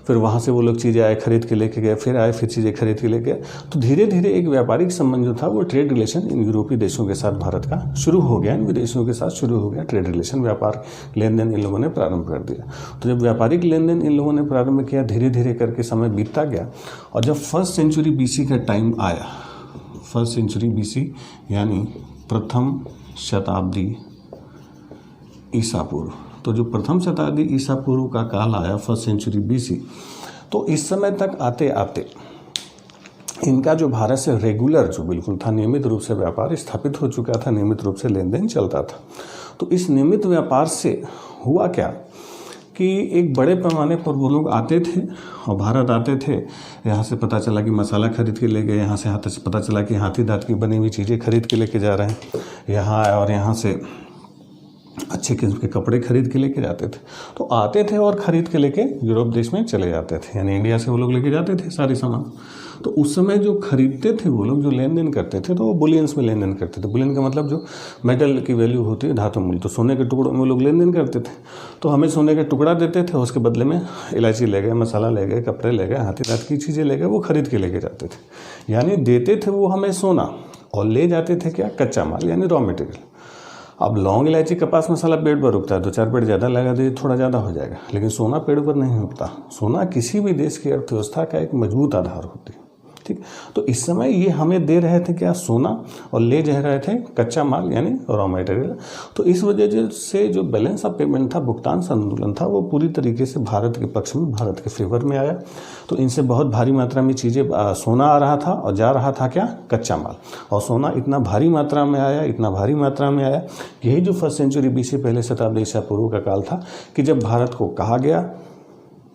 फिर वहाँ से वो लोग चीज़ें आए खरीद के लेके गए, फिर आए फिर चीज़ें खरीद के लेके गए। तो धीरे धीरे एक व्यापारिक संबंध जो था वो ट्रेड रिलेशन इन यूरोपीय देशों के साथ भारत का शुरू हो गया, इन विदेशों के साथ शुरू हो गया। ट्रेड रिलेशन, व्यापार लेन देन इन लोगों ने प्रारंभ कर दिया। तो जब व्यापारिक लेन देन इन लोगों ने प्रारंभ किया, धीरे धीरे करके समय बीतता गया और जब 1st सेंचुरी BC का टाइम आया, 1st सेंचुरी BC यानी प्रथम शताब्दी ईसा पूर्व, तो जो प्रथम शताब्दी ईसा पूर्व का काल आया 1st सेंचुरी BC, तो इस समय तक आते आते इनका जो भारत से रेगुलर जो बिल्कुल था, नियमित रूप से व्यापार स्थापित हो चुका था, नियमित रूप से लेन देन चलता था। तो इस नियमित व्यापार से हुआ क्या कि एक बड़े पैमाने पर वो लोग आते थे और भारत आते थे। यहाँ से पता चला कि मसाला खरीद के ले गए, यहाँ से पता चला कि हाथी दांत की बनी हुई चीज़ें खरीद के लेके जा रहे हैं यहाँ, और यहाँ से अच्छे किस्म के कपड़े खरीद के लेके जाते थे। तो आते थे और खरीद के लेके यूरोप देश में चले जाते थे, यानी इंडिया से वो लोग लेके जाते थे सारे सामान। तो उस समय जो खरीदते थे वो लोग, जो लेन देन करते थे, तो वो बुलियंस में लेन देन करते थे। बुलियन का मतलब जो मेटल की वैल्यू होती है, धातु मूल्य, तो सोने के टुकड़ों में लोग लेन देन करते थे। तो हमें सोने का टुकड़ा देते थे, उसके बदले में इलायची ले गए, मसाला ले गए, कपड़े ले गए, हाथी दांत की चीज़ें ले गए, वो खरीद के लेके जाते थे। यानी देते थे वो हमें सोना और ले जाते थे क्या, कच्चा माल यानी रॉ मटेरियल। अब लौंग, इलायची, कपास, मसाला पेड़ पर उगता है, 2-4 पेड़ ज़्यादा लगा दीजिए, थोड़ा ज़्यादा हो जाएगा, लेकिन सोना पेड़ पर नहीं उगता। सोना किसी भी देश की अर्थव्यवस्था का एक मजबूत आधार होती है, ठीक। तो इस समय ये हमें दे रहे थे क्या, सोना, और ले जा रहे थे कच्चा माल यानी रॉ मटेरियल। तो इस वजह से जो बैलेंस ऑफ पेमेंट था, भुगतान संतुलन था, वो पूरी तरीके से भारत के पक्ष में, भारत के फेवर में आया। तो इनसे बहुत भारी मात्रा में चीज़ें, सोना आ रहा था और जा रहा था क्या, कच्चा माल। और सोना इतना भारी मात्रा में आया, इतना भारी मात्रा में आया, यही जो 1st सेंचुरी BC पहले शताब्दी ईसा पूर्व का काल था कि जब भारत को कहा गया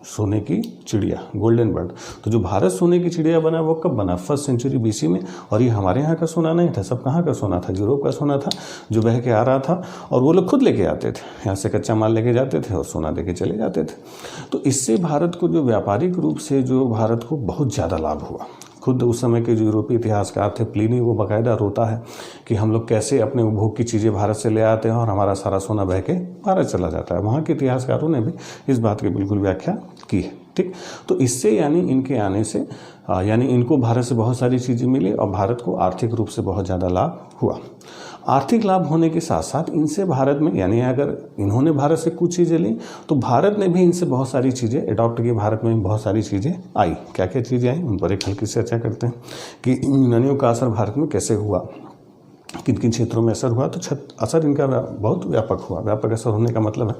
सोने की चिड़िया, गोल्डन बर्ड। तो जो भारत सोने की चिड़िया बना वो कब बना, 1st सेंचुरी BC में। और ये हमारे यहाँ का सोना नहीं था, सब कहाँ का सोना था, यूरोप का सोना था जो बह के आ रहा था। और वो लोग खुद लेके आते थे, यहाँ से कच्चा माल लेके जाते थे और सोना लेके चले जाते थे। तो इससे भारत को जो व्यापारिक रूप से जो भारत को बहुत ज़्यादा लाभ हुआ। खुद उस समय के जो यूरोपीय इतिहासकार थे, प्लिनी, वो बाकायदा रोता है कि हम लोग कैसे अपने उपभोग की चीज़ें भारत से ले आते हैं और हमारा सारा सोना बह के भारत चला जाता है। वहाँ के इतिहासकारों ने भी इस बात की बिल्कुल व्याख्या की है, ठीक। तो इससे यानी इनके आने से यानी इनको भारत से बहुत सारी चीज़ें मिली और भारत को आर्थिक रूप से बहुत ज़्यादा लाभ हुआ। आर्थिक लाभ होने के साथ साथ इनसे भारत में, यानी अगर इन्होंने भारत से कुछ चीज़ें ली तो भारत ने भी इनसे बहुत सारी चीज़ें अडॉप्ट की। भारत में भी बहुत सारी चीज़ें आई। क्या क्या चीज़ें आई उन पर एक हल्की से चर्चा करते हैं कि यूनानियों का असर भारत में कैसे हुआ, किन किन क्षेत्रों में असर हुआ। तो असर इनका बहुत व्यापक हुआ। व्यापक असर होने का मतलब है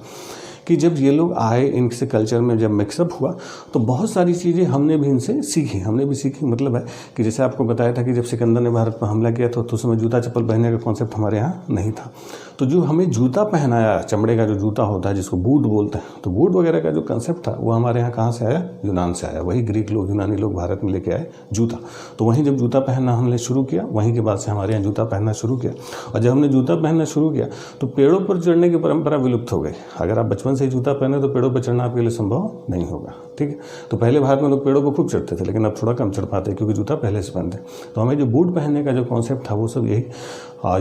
कि जब ये लोग आए, इनसे कल्चर में जब मिक्सअप हुआ तो बहुत सारी चीज़ें हमने भी इनसे सीखी। मतलब है कि जैसे आपको बताया था कि जब सिकंदर ने भारत पर हमला किया तो उस समय जूता चप्पल पहनने का कॉन्सेप्ट हमारे यहाँ नहीं था। तो जो हमें जूता पहनाया, चमड़े का जो जूता होता है जिसको बूट बोलते हैं, तो बूट वगैरह का जो कंसेप्ट था वो हमारे यहाँ कहाँ से आया? यूनान से आया। वही ग्रीक लोग, यूनानी लोग भारत में लेके आए जूता। तो वहीं जब जूता पहनना हमने शुरू किया, वहीं के बाद से हमारे यहाँ जूता पहनना शुरू किया। और जब हमने जूता पहनना शुरू किया तो पेड़ों पर चढ़ने की परंपरा विलुप्त हो गई। अगर आप बचपन से ही जूता पहने तो पेड़ों पर चढ़ना आपके लिए संभव नहीं होगा, ठीक है। तो पहले भारत में लोग पेड़ों पर खूब चढ़ते थे, लेकिन अब थोड़ा कम चढ़ पाते क्योंकि जूता पहले से पहनते। तो हमें जो बूट पहनने का जो कॉन्सेप्ट था वो सब यही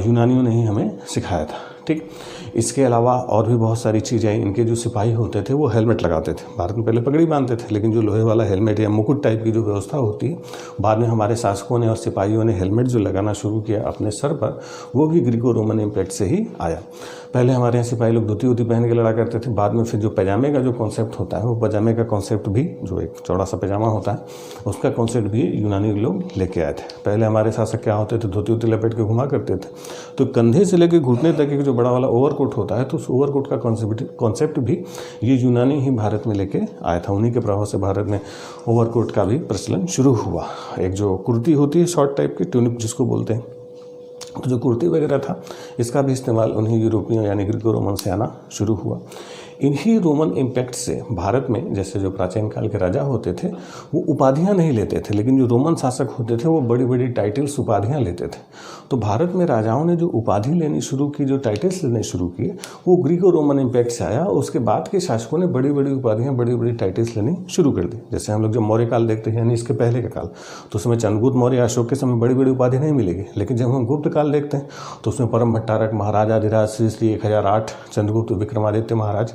यूनानियों ने ही हमें सिखाया था, ठीक। इसके अलावा और भी बहुत सारी चीज़ें, इनके जो सिपाही होते थे वो हेलमेट लगाते थे। भारत में पहले पगड़ी बांधते थे, लेकिन जो लोहे वाला हेलमेट या मुकुट टाइप की जो व्यवस्था होती है, बाद में हमारे शासकों ने और सिपाहियों ने हेलमेट जो लगाना शुरू किया अपने सर पर, वो भी ग्रीको रोमन इम्पैक्ट से ही आया। पहले हमारे यहाँ सिपाही लोग धोती वोती पहन के लड़ा करते थे। बाद में फिर जो पैजामे का जो कॉन्सेप्ट होता है, वो पैजामे का कॉन्सेप्ट भी, जो एक चौड़ा सा पैजामा होता है, उसका कॉन्सेप्ट भी यूनानी लोग लेके आए थे। पहले हमारे शासक क्या होते थे, धोती वोती लपेट के घुमा करते थे। तो कंधे से लेकर घुटने तक एक जो बड़ा वाला ओवरकोट होता है, तो उस ओवरकोट का कॉन्सेप्ट भी ये यूनानी ही भारत में लेके आया था। उन्हीं के प्रभाव से भारत में ओवरकोट का भी प्रचलन शुरू हुआ। एक जो कुर्ती होती है शॉर्ट टाइप की, ट्यूनिक जिसको बोलते हैं, तो जो कुर्ती वगैरह था, इसका भी इस्तेमाल उन्हीं यूरोपियों यानी ग्रीको रोमन से आना शुरू हुआ। इन्हीं रोमन इम्पैक्ट से भारत में जैसे जो प्राचीन काल के राजा होते थे वो उपाधियां नहीं लेते थे, लेकिन जो रोमन शासक होते थे वो बड़ी बड़ी टाइटल्स, उपाधियां लेते थे। तो भारत में राजाओं ने जो उपाधि लेनी शुरू की, जो टाइटल्स लेने शुरू किए, वो ग्रीको रोमन इम्पैक्ट से आया। उसके बाद के शासकों ने बड़ी बड़ी उपाधियां, बड़ी बड़ी टाइटल्स लेनी शुरू कर दी। जैसे हम लोग जब मौर्य काल देखते हैं, यानी इसके पहले का काल, तो उसमें चंद्रगुप्त मौर्य, अशोक के समय बड़ी बड़ी उपाधि नहीं मिलेगी। लेकिन जब हम गुप्त काल देखते हैं तो उसमें परम भट्टारक, महाराजाधिराज, श्री श्री 1008, चंद्रगुप्त विक्रमादित्य महाराज,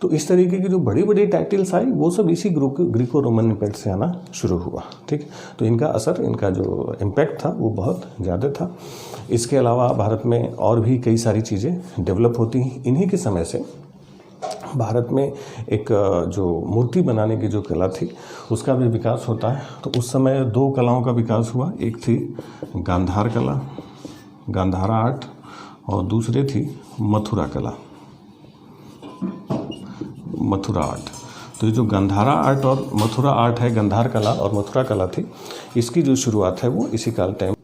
तो इस तरीके की जो बड़ी बड़ी टाइटल्स आई वो सब इसी ग्रीको रोमन इम्पैक्ट से आना शुरू हुआ, ठीक। तो इनका असर, इनका जो इम्पैक्ट था वो बहुत ज़्यादा था। इसके अलावा भारत में और भी कई सारी चीज़ें डेवलप होती हैं। इन्हीं के समय से भारत में एक जो मूर्ति बनाने की जो कला थी उसका भी विकास होता है। तो उस समय दो कलाओं का विकास हुआ। एक थी गांधार कला, गांधारा आर्ट, और दूसरे थी मथुरा कला, मथुरा आर्ट। तो ये जो गांधारा आर्ट और मथुरा आर्ट है, गांधार कला और मथुरा कला थी, इसकी जो शुरुआत है वो इसी काल टाइम।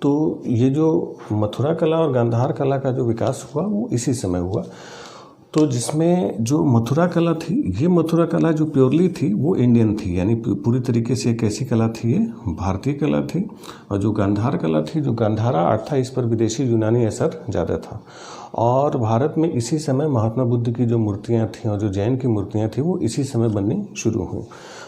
तो ये जो मथुरा कला और गांधार कला का जो विकास हुआ वो इसी समय हुआ। तो जिसमें जो मथुरा कला थी, ये मथुरा कला जो प्योरली थी वो इंडियन थी, यानी पूरी तरीके से एक ऐसी कला थी, ये भारतीय कला थी। और जो गांधार कला थी, जो गांधारा आर्ट था, इस पर विदेशी यूनानी असर ज़्यादा था। और भारत में इसी समय महात्मा बुद्ध की जो मूर्तियाँ थीं और जो जैन की मूर्तियाँ थीं वो इसी समय बननी शुरू हुई।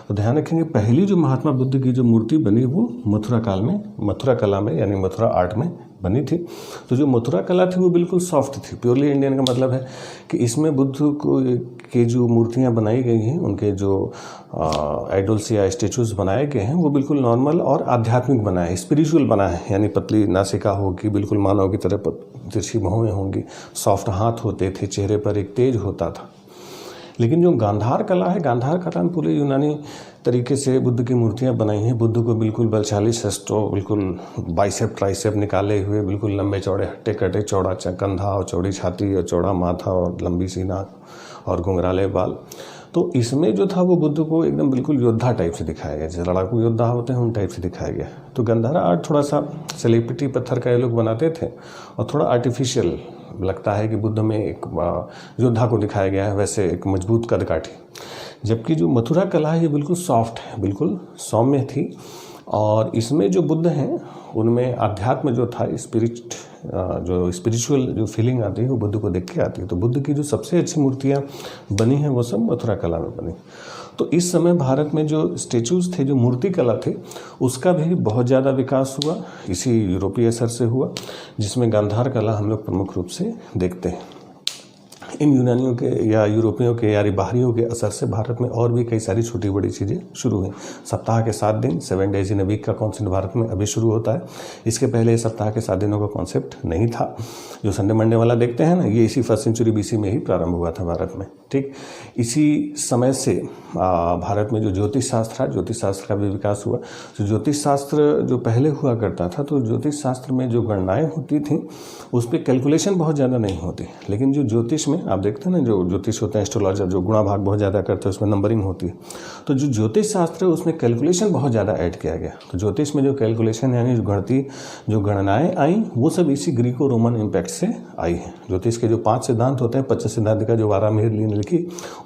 तो ध्यान रखेंगे, पहली जो महात्मा बुद्ध की जो मूर्ति बनी वो मथुरा काल में, मथुरा कला में यानी मथुरा आर्ट में बनी थी। तो जो मथुरा कला थी वो बिल्कुल सॉफ्ट थी। प्योरली इंडियन का मतलब है कि इसमें बुद्ध को की जो मूर्तियाँ बनाई गई हैं, उनके जो आइडल्स या स्टेचूज बनाए गए हैं, वो बिल्कुल नॉर्मल और आध्यात्मिक बना है, स्पिरिचुअल बना है। यानी पतली नासिका होगी, बिल्कुल मानव की तरह तिरछी भौहें होंगी, सॉफ्ट हाथ होते थे, चेहरे पर एक तेज होता था। लेकिन जो गांधार कला है, गांधार कला में पूरे यूनानी तरीके से बुद्ध की मूर्तियां बनाई हैं। बुद्ध को बिल्कुल बलशाली शस्त्रों, बिल्कुल बाइसेप ट्राइसेप निकाले हुए, बिल्कुल लंबे चौड़े हट्टे कटे, चौड़ा कंधा और चौड़ी छाती और चौड़ा माथा और लंबी सी नाक और घुंघराले बाल। तो इसमें जो था वो बुद्ध को एकदम बिल्कुल योद्धा टाइप से दिखाया गया, जैसे लड़ाकू योद्धा होते हैं उन टाइप से दिखाया गया। तो गांधारा आर्ट थोड़ा सा सेलिब्रिटी पत्थर का ये लोग बनाते थे और थोड़ा आर्टिफिशियल लगता है कि बुद्ध में एक योद्धा को दिखाया गया है, वैसे एक मजबूत कदकाठी। जबकि जो मथुरा कला है ये बिल्कुल सॉफ्ट है, बिल्कुल सौम्य थी। और इसमें जो बुद्ध हैं उनमें अध्यात्म जो था, जो स्पिरिचुअल जो फीलिंग आती है वो बुद्ध को देख के आती है। तो बुद्ध की जो सबसे अच्छी मूर्तियाँ बनी हैं वो सब मथुरा कला में बनी। तो इस समय भारत में जो स्टेचूज थे, जो मूर्ति कला थे, उसका भी बहुत ज़्यादा विकास हुआ, इसी यूरोपीय असर से हुआ, जिसमें गांधार कला हम लोग प्रमुख रूप से देखते हैं। इन यूनानियों के या यूरोपियों के या बाहरियों के असर से भारत में और भी कई सारी छोटी बड़ी चीज़ें शुरू हुई। सप्ताह के 7 दिन, 7 days इन अ वीक का कॉन्सेप्ट भारत में अभी शुरू होता है। इसके पहले सप्ताह के 7 दिनों का कॉन्सेप्ट नहीं था। जो संडे मंडे वाला देखते हैं ना, ये इसी 1st century BC में ही प्रारंभ हुआ था भारत में, ठीक। इसी समय से भारत में जो ज्योतिष शास्त्र है, ज्योतिष शास्त्र का भी विकास हुआ। तो ज्योतिष शास्त्र जो पहले हुआ करता था, तो ज्योतिष शास्त्र में जो गणनाएं होती थी उस पर कैलकुलेशन बहुत ज़्यादा नहीं होती। लेकिन जो ज्योतिष में आप देखते हैं ना, जो ज्योतिष होते हैं एस्ट्रोलॉजर, जो गुणा भाग बहुत ज़्यादा करते हैं, उसमें नंबरिंग होती है। तो जो ज्योतिष शास्त्र है उसमें कैलकुलेशन बहुत ज़्यादा ऐड किया गया। तो ज्योतिष में जो कैलकुलेशन यानी जो गणनाएँ आई वो सब इसी ग्रीको रोमन इम्पैक्ट से आई है। ज्योतिष के जो 5 सिद्धांत होते हैं, पंच सिद्धांत का जो वारामिहिर ने लिखी,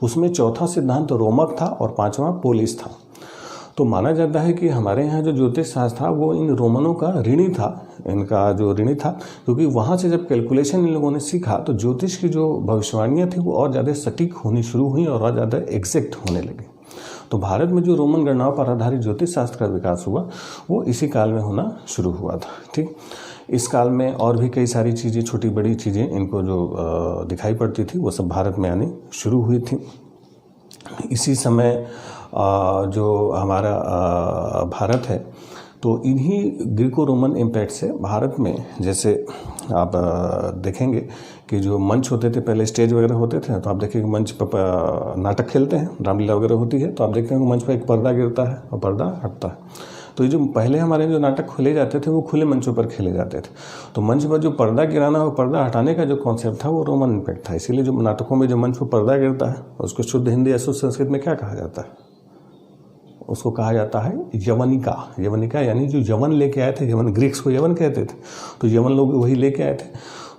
उसमें चौथा सिद्धांत रोमक था और 5वां पोलिस था। तो माना जाता है कि हमारे यहाँ जो ज्योतिष शास्त्र था वो इन रोमनों का ऋणी था, इनका जो ऋणी था, क्योंकि वहाँ से जब कैलकुलेशन इन लोगों ने सीखा तो ज्योतिष की जो भविष्यवाणियाँ थी वो और ज़्यादा सटीक होनी शुरू हुई और ज़्यादा एग्जैक्ट होने लगी। तो भारत में जो रोमन गणनाओं पर आधारित ज्योतिष शास्त्र का विकास हुआ वो इसी काल में होना शुरू हुआ था। ठीक, इस काल में और भी कई सारी चीज़ें, छोटी बड़ी चीज़ें इनको जो दिखाई पड़ती थी वो सब भारत में आनी शुरू हुई थी। इसी समय जो हमारा भारत है तो इन्हीं ग्रीको रोमन इम्पैक्ट से भारत में, जैसे आप देखेंगे कि जो मंच होते थे, पहले स्टेज वगैरह होते थे, तो आप देखेंगे मंच पर नाटक खेलते हैं, रामलीला वगैरह होती है, तो आप देखते हैं कि मंच पर एक पर्दा गिरता है और पर्दा हटता है। तो ये जो पहले हमारे जो नाटक खेले जाते थे वो खुले मंचों पर खेले जाते थे। तो मंच पर जो पर्दा गिराना और पर्दा हटाने का जो कॉन्सेप्ट था वो रोमन इम्पैक्ट था। इसीलिए जो नाटकों में जो मंच पर पर्दा गिरता है उसको शुद्ध हिंदी या शुद्ध संस्कृत में क्या कहा जाता है? उसको कहा जाता है यवनिका। यवनिका यानी जो यवन लेके आए थे, यवन ग्रीक्स को यवन कहते थे, तो यवन लोग वही लेके आए थे,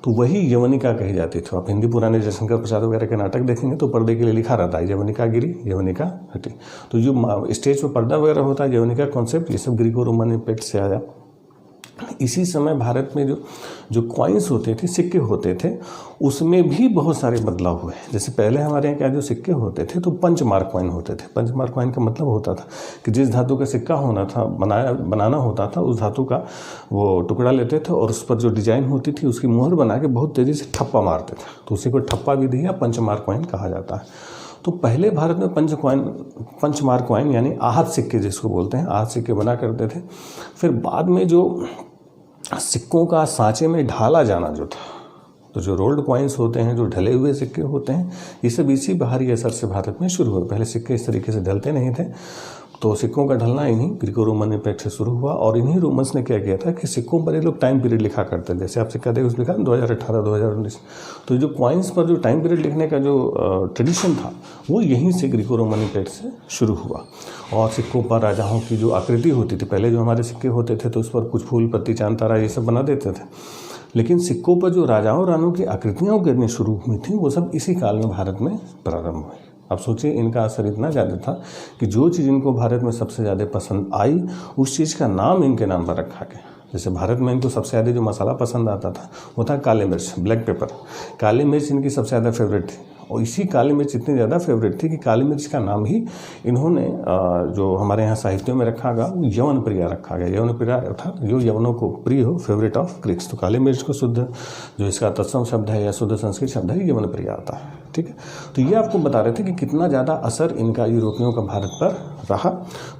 तो वही यवनिका कही जाती थी। आप हिंदी पुराने जयशंकर प्रसाद वगैरह के नाटक देखेंगे तो पर्दे के लिए लिखा रहता है यवनिका गिरी, यवनिका हटी। तो जो स्टेज पर पर्दा वगैरह होता है, यवनिका कॉन्सेप्ट, ये सब ग्रीको रोमन इम्पैक्ट से आया। इसी समय भारत में जो कॉइन्स होते थे, सिक्के होते थे, उसमें भी बहुत सारे बदलाव हुए। जैसे पहले हमारे यहाँ क्या जो सिक्के होते थे तो पंचमार्क कॉइन होते थे। पंचमार्क कॉइन का मतलब होता था कि जिस धातु का सिक्का होना था, बनाना होता था, उस धातु का वो टुकड़ा लेते थे और उस पर जो डिजाइन होती थी उसकी मोहर बना के बहुत तेज़ी से ठप्पा मारते थे, तो उसी को ठप्पा विधि या पंचमार्क कॉइन कहा जाता है। तो पहले भारत में पंचमार्क कॉइन यानी आहत सिक्के जिसको बोलते हैं, आहत सिक्के बना करते थे। फिर बाद में जो सिक्कों का सांचे में ढाला जाना जो था, तो जो रोल्ड कॉइन्स होते हैं, जो ढले हुए सिक्के होते हैं, ये सब इसी बाहरी असर से भारत में शुरू हुए। पहले सिक्के इस तरीके से ढलते नहीं थे, तो सिक्कों का ढलना इन्हीं ग्रीको रोमन इम्पैक्ट से शुरू हुआ। और इन्हीं रोमन्स ने क्या किया था कि सिक्कों पर ये लोग टाइम पीरियड लिखा करते थे। जैसे आप सिक्का देखो उसमें लिखा 2018, 2019। तो जो कॉइन्स पर जो टाइम पीरियड लिखने का जो ट्रेडिशन था वो यहीं से ग्रीको रोमन इम्पैक्ट से शुरू हुआ। और सिक्कों पर राजाओं की जो आकृति होती थी, पहले जो हमारे सिक्के होते थे तो उस पर कुछ फूल, पत्ती, चांद, तारा ये सब बना देते थे, लेकिन सिक्कों पर जो राजाओं रानियों की आकृतियाँ गिरनी शुरू हुई थी वो सब इसी काल में भारत में प्रारंभ हुई। अब सोचिए, इनका असर इतना ज़्यादा था कि जो चीज़ इनको भारत में सबसे ज़्यादा पसंद आई उस चीज़ का नाम इनके नाम पर रखा गया। जैसे भारत में इनको सबसे ज़्यादा जो मसाला पसंद आता था वो था काली मिर्च, ब्लैक पेपर। काली मिर्च इनकी सबसे ज़्यादा फेवरेट थी, और इसी काली मिर्च इतनी ज़्यादा फेवरेट थी कि काली मिर्च का नाम ही इन्होंने जो हमारे यहाँ साहित्यों में रखा गया वो यवन प्रिया रखा गया। यवन प्रिया अर्थात जो यवनों को प्रिय हो, फेवरेट ऑफ ग्रीक्स। तो काली मिर्च को शुद्ध जो इसका तत्सम शब्द है या शुद्ध संस्कृत शब्द है, यवन प्रिया आता है। ठीक है, तो ये आपको बता रहे थे कि कितना ज़्यादा असर इनका यूरोपियों का भारत पर रहा।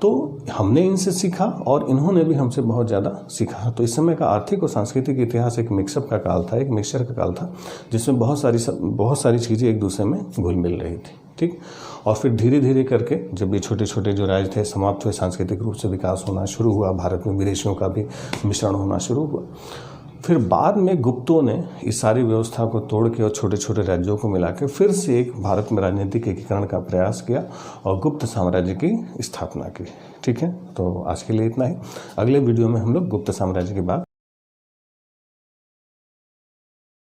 तो हमने इनसे सीखा और इन्होंने भी हमसे बहुत ज़्यादा सीखा। तो इस समय का आर्थिक और सांस्कृतिक इतिहास एक मिक्सअप का काल था, एक मिक्सचर का काल था, जिसमें बहुत सारी चीज़ें एक दूसरे में घुल मिल रही थी। ठीक, और फिर धीरे धीरे करके जब ये छोटे छोटे जो राज्य थे समाप्त हुए, सांस्कृतिक रूप से विकास होना शुरू हुआ, भारत में विदेशियों का भी मिश्रण होना शुरू हुआ। फिर बाद में गुप्तों ने इस सारी व्यवस्था को तोड़ के और छोटे छोटे राज्यों को मिला के फिर से एक भारत में राजनीतिक एकीकरण का प्रयास किया और गुप्त साम्राज्य की स्थापना की। ठीक है, तो आज के लिए इतना ही। अगले वीडियो में हम लोग गुप्त साम्राज्य की बात